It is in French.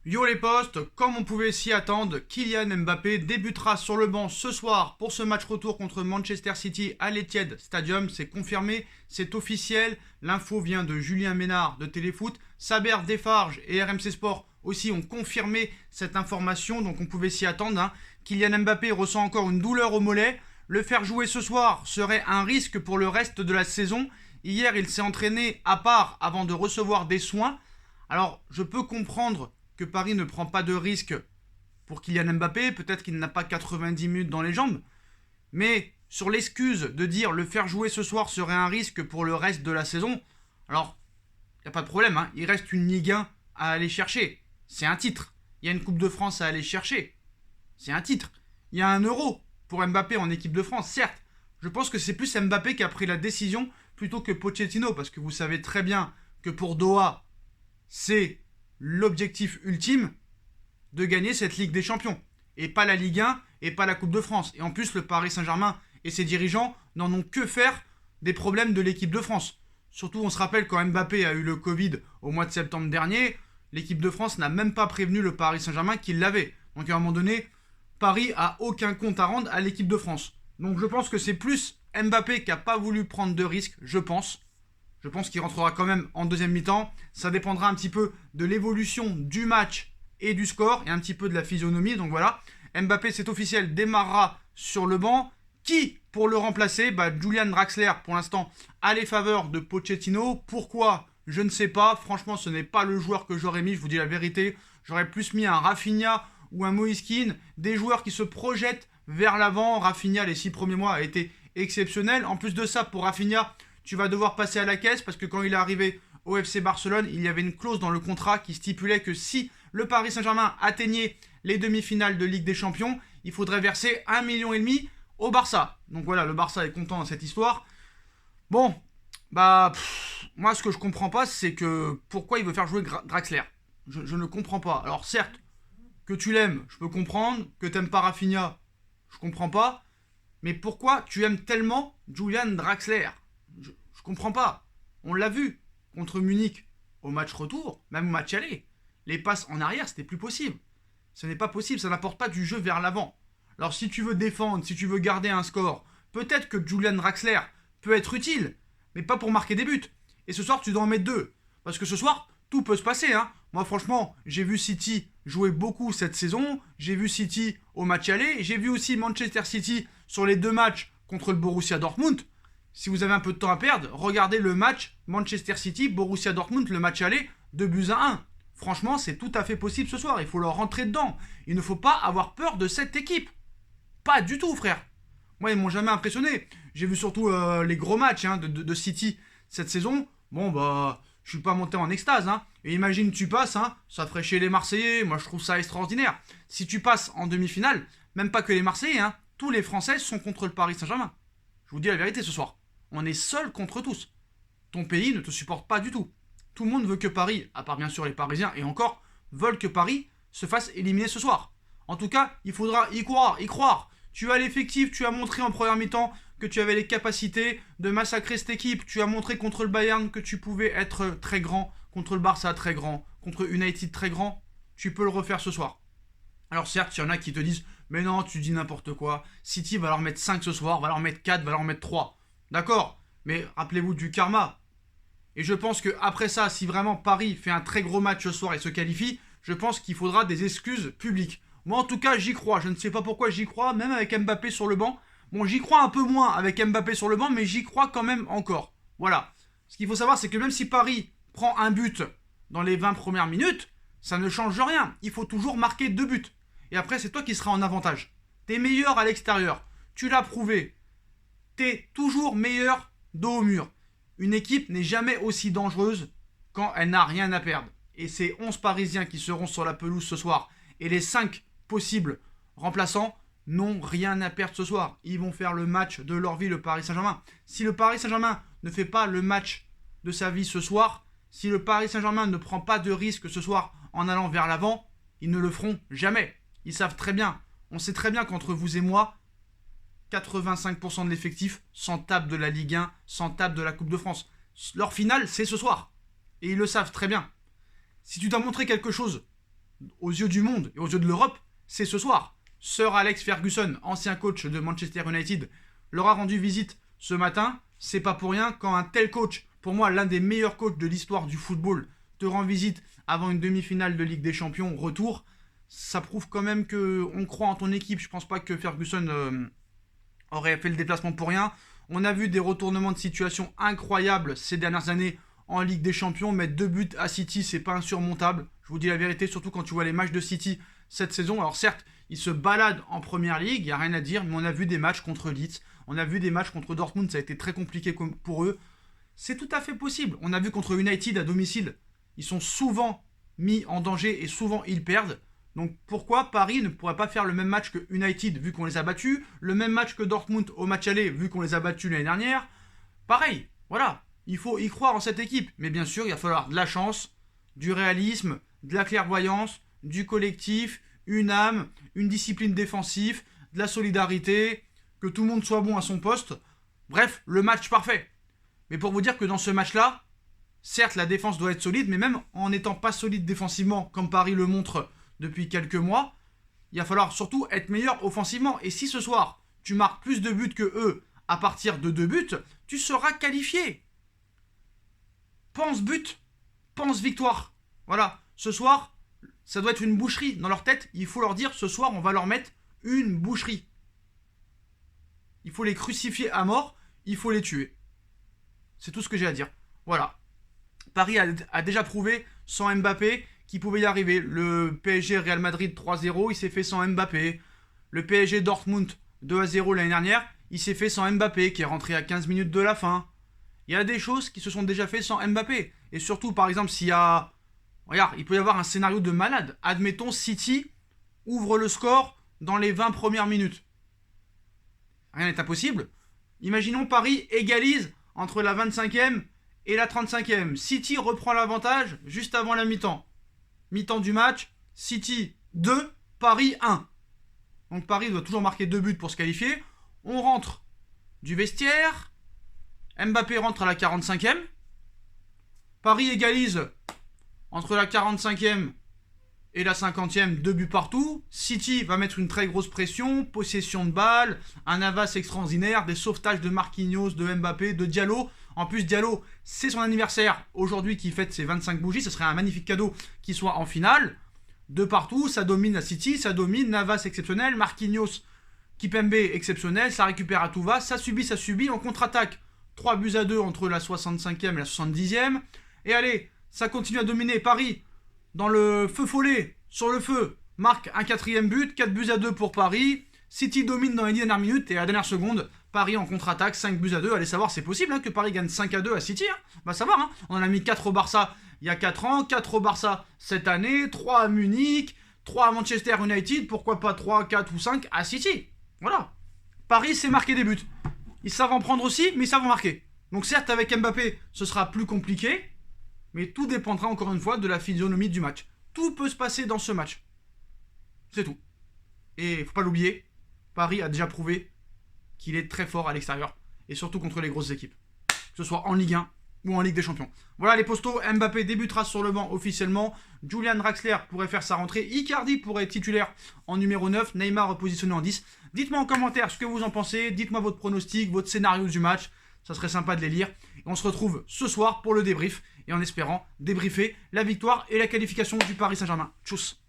Yo les postes, comme on pouvait s'y attendre, Kylian Mbappé débutera sur le banc ce soir pour ce match retour contre Manchester City à l'Etihad Stadium. C'est confirmé, c'est officiel. L'info vient de Julien Ménard de Téléfoot. Saber Defarge et RMC Sport aussi ont confirmé cette information, donc on pouvait s'y attendre. Kylian Mbappé ressent encore une douleur au mollet. Le faire jouer ce soir serait un risque pour le reste de la saison. Hier, il s'est entraîné à part avant de recevoir des soins. Alors, je peux comprendre que Paris ne prend pas de risque pour Kylian Mbappé, peut-être qu'il n'a pas 90 minutes dans les jambes, mais sur l'excuse de dire le faire jouer ce soir serait un risque pour le reste de la saison, alors, il n'y a pas de problème, il reste une Ligue 1 à aller chercher, c'est un titre, il y a une Coupe de France à aller chercher, c'est un titre, il y a un Euro pour Mbappé en équipe de France, certes, je pense que c'est plus Mbappé qui a pris la décision plutôt que Pochettino, parce que vous savez très bien que pour Doha, c'est l'objectif ultime de gagner cette Ligue des Champions. Et pas la Ligue 1 et pas la Coupe de France. Et en plus, le Paris Saint-Germain et ses dirigeants n'en ont que faire des problèmes de l'équipe de France. Surtout, on se rappelle quand Mbappé a eu le Covid au mois de septembre dernier, l'équipe de France n'a même pas prévenu le Paris Saint-Germain qu'il l'avait. Donc à un moment donné, Paris a aucun compte à rendre à l'équipe de France. Donc je pense que c'est plus Mbappé qui n'a pas voulu prendre de risques, je pense. Je pense qu'il rentrera quand même en deuxième mi-temps. Ça dépendra un petit peu de l'évolution du match et du score et un petit peu de la physionomie. Donc voilà, Mbappé, c'est officiel, démarrera sur le banc. Qui pour le remplacer? Julian Draxler, pour l'instant, a les faveurs de Pochettino. Pourquoi? Je ne sais pas. Franchement, ce n'est pas le joueur que j'aurais mis, je vous dis la vérité. J'aurais plus mis un Rafinha ou un Moise Kean, des joueurs qui se projettent vers l'avant. Rafinha, les 6 premiers mois, a été exceptionnel. En plus de ça, pour Rafinha, tu vas devoir passer à la caisse parce que quand il est arrivé au FC Barcelone, il y avait une clause dans le contrat qui stipulait que si le Paris Saint-Germain atteignait les demi-finales de Ligue des Champions, il faudrait verser 1,5 million au Barça. Donc voilà, le Barça est content dans cette histoire. Bon, moi ce que je comprends pas, c'est que pourquoi il veut faire jouer Draxler. Je ne comprends pas. Alors certes, que tu l'aimes, je peux comprendre. Que t'aimes pas Rafinha, je comprends pas. Mais pourquoi tu aimes tellement Julian Draxler? Je comprends pas. On l'a vu contre Munich au match retour, même au match aller. Les passes en arrière, c'était plus possible. Ce n'est pas possible, ça n'apporte pas du jeu vers l'avant. Alors si tu veux défendre, si tu veux garder un score, peut-être que Julian Draxler peut être utile, mais pas pour marquer des buts. Et ce soir, tu dois en mettre 2. Parce que ce soir, tout peut se passer. Moi, franchement, j'ai vu City jouer beaucoup cette saison. J'ai vu City au match aller. J'ai vu aussi Manchester City sur les 2 matchs contre le Borussia Dortmund. Si vous avez un peu de temps à perdre, regardez le match Manchester City-Borussia Dortmund, le match aller, 2-1. Franchement, c'est tout à fait possible ce soir. Il faut leur rentrer dedans. Il ne faut pas avoir peur de cette équipe. Pas du tout, frère. Moi, ils m'ont jamais impressionné. J'ai vu surtout les gros matchs de City cette saison. Bon, je suis pas monté en extase. Et imagine, tu passes, ça ferait chez les Marseillais. Moi, je trouve ça extraordinaire. Si tu passes en demi-finale, même pas que les Marseillais, tous les Français sont contre le Paris Saint-Germain. Je vous dis la vérité ce soir. On est seul contre tous. Ton pays ne te supporte pas du tout. Tout le monde veut que Paris, à part bien sûr les Parisiens, et encore, veulent que Paris se fasse éliminer ce soir. En tout cas, il faudra y croire. Tu as l'effectif, tu as montré en première mi-temps que tu avais les capacités de massacrer cette équipe. Tu as montré contre le Bayern que tu pouvais être très grand, contre le Barça très grand, contre United très grand. Tu peux le refaire ce soir. Alors certes, il y en a qui te disent « Mais non, tu dis n'importe quoi. City va leur mettre 5 ce soir, va leur mettre 4, va leur mettre 3. » D'accord, mais rappelez-vous du karma. Et je pense qu'après ça, si vraiment Paris fait un très gros match ce soir et se qualifie, je pense qu'il faudra des excuses publiques. Moi en tout cas, j'y crois. Je ne sais pas pourquoi j'y crois, même avec Mbappé sur le banc. Bon, j'y crois un peu moins avec Mbappé sur le banc, mais j'y crois quand même encore. Voilà. Ce qu'il faut savoir, c'est que même si Paris prend un but dans les 20 premières minutes, ça ne change rien. Il faut toujours marquer 2 buts. Et après, c'est toi qui seras en avantage. T'es meilleur à l'extérieur. Tu l'as prouvé. T'es toujours meilleur dos au mur. Une équipe n'est jamais aussi dangereuse quand elle n'a rien à perdre. Et ces 11 Parisiens qui seront sur la pelouse ce soir et les 5 possibles remplaçants n'ont rien à perdre ce soir. Ils vont faire le match de leur vie, le Paris Saint-Germain. Si le Paris Saint-Germain ne fait pas le match de sa vie ce soir, si le Paris Saint-Germain ne prend pas de risque ce soir en allant vers l'avant, ils ne le feront jamais. Ils savent très bien. On sait très bien qu'entre vous et moi, 85% de l'effectif s'en tape de la Ligue 1, s'en tape de la Coupe de France. Leur finale, c'est ce soir. Et ils le savent très bien. Si tu dois montrer quelque chose aux yeux du monde et aux yeux de l'Europe, c'est ce soir. Sir Alex Ferguson, ancien coach de Manchester United, leur a rendu visite ce matin. C'est pas pour rien quand un tel coach, pour moi l'un des meilleurs coachs de l'histoire du football, te rend visite avant une demi-finale de Ligue des Champions, retour. Ça prouve quand même qu'on croit en ton équipe. Je pense pas que Ferguson aurait fait le déplacement pour rien. On a vu des retournements de situation incroyables ces dernières années en Ligue des Champions. Mettre 2 buts à City, c'est pas insurmontable. Je vous dis la vérité, surtout quand tu vois les matchs de City cette saison. Alors certes, ils se baladent en Première Ligue, il n'y a rien à dire, mais on a vu des matchs contre Leeds, on a vu des matchs contre Dortmund, ça a été très compliqué pour eux. C'est tout à fait possible. On a vu contre United à domicile, ils sont souvent mis en danger et souvent ils perdent. Donc pourquoi Paris ne pourrait pas faire le même match que United vu qu'on les a battus, le même match que Dortmund au match aller vu qu'on les a battus l'année dernière. Pareil, voilà, il faut y croire en cette équipe. Mais bien sûr, il va falloir de la chance, du réalisme, de la clairvoyance, du collectif, une âme, une discipline défensive, de la solidarité, que tout le monde soit bon à son poste. Bref, le match parfait. Mais pour vous dire que dans ce match-là, certes la défense doit être solide, mais même en n'étant pas solide défensivement, comme Paris le montre depuis quelques mois, il va falloir surtout être meilleur offensivement. Et si ce soir, tu marques plus de buts que eux à partir de 2 buts, tu seras qualifié. Pense but, pense victoire. Voilà, ce soir, ça doit être une boucherie. Dans leur tête, il faut leur dire, ce soir, on va leur mettre une boucherie. Il faut les crucifier à mort, il faut les tuer. C'est tout ce que j'ai à dire. Voilà. Paris a déjà prouvé, sans Mbappé, qu'il pouvait y arriver. Le PSG Real Madrid 3-0, il s'est fait sans Mbappé. Le PSG Dortmund 2-0 l'année dernière, il s'est fait sans Mbappé, qui est rentré à 15 minutes de la fin. Il y a des choses qui se sont déjà fait sans Mbappé. Et surtout, par exemple, s'il y a... Regarde, il peut y avoir un scénario de malade. Admettons, City ouvre le score dans les 20 premières minutes. Rien n'est impossible. Imaginons Paris égalise entre la 25e et la 35e. City reprend l'avantage juste avant la mi-temps. Mi-temps du match, City 2, Paris 1. Donc Paris doit toujours marquer 2 buts pour se qualifier. On rentre du vestiaire. Mbappé rentre à la 45e. Paris égalise entre la 45e et la 50e, 2 buts partout. City va mettre une très grosse pression, possession de balle, un Navas extraordinaire, des sauvetages de Marquinhos, de Mbappé, de Diallo. En plus, Diallo, c'est son anniversaire aujourd'hui qui fête ses 25 bougies. Ce serait un magnifique cadeau qu'il soit en finale. De partout, ça domine la City, ça domine. Navas exceptionnel, Marquinhos, Kipembe exceptionnel, ça récupère à tout va, ça subit, on contre-attaque. 3-2 entre la 65e et la 70e. Et allez, ça continue à dominer. Paris, dans le feu follet, sur le feu, marque un 4e but, 4-2 pour Paris. City domine dans les 10 dernières minutes et à la dernière seconde, Paris en contre-attaque, 5-2. Allez savoir, c'est possible que Paris gagne 5-2 à City. Va savoir, on en a mis 4 au Barça il y a 4 ans, 4 au Barça cette année, 3 à Munich, 3 à Manchester United, pourquoi pas 3, 4 ou 5 à City. Voilà. Paris sait marquer des buts. Ils savent en prendre aussi, mais ils savent en marquer. Donc certes, avec Mbappé, ce sera plus compliqué, mais tout dépendra encore une fois de la physionomie du match. Tout peut se passer dans ce match. C'est tout. Et faut pas l'oublier, Paris a déjà prouvé qu'il est très fort à l'extérieur, et surtout contre les grosses équipes. Que ce soit en Ligue 1 ou en Ligue des Champions. Voilà les postos, Mbappé débutera sur le banc officiellement, Julian Draxler pourrait faire sa rentrée, Icardi pourrait être titulaire en numéro 9, Neymar repositionné en 10. Dites-moi en commentaire ce que vous en pensez, dites-moi votre pronostic, votre scénario du match, ça serait sympa de les lire. Et on se retrouve ce soir pour le débrief, et en espérant débriefer la victoire et la qualification du Paris Saint-Germain. Tchuss.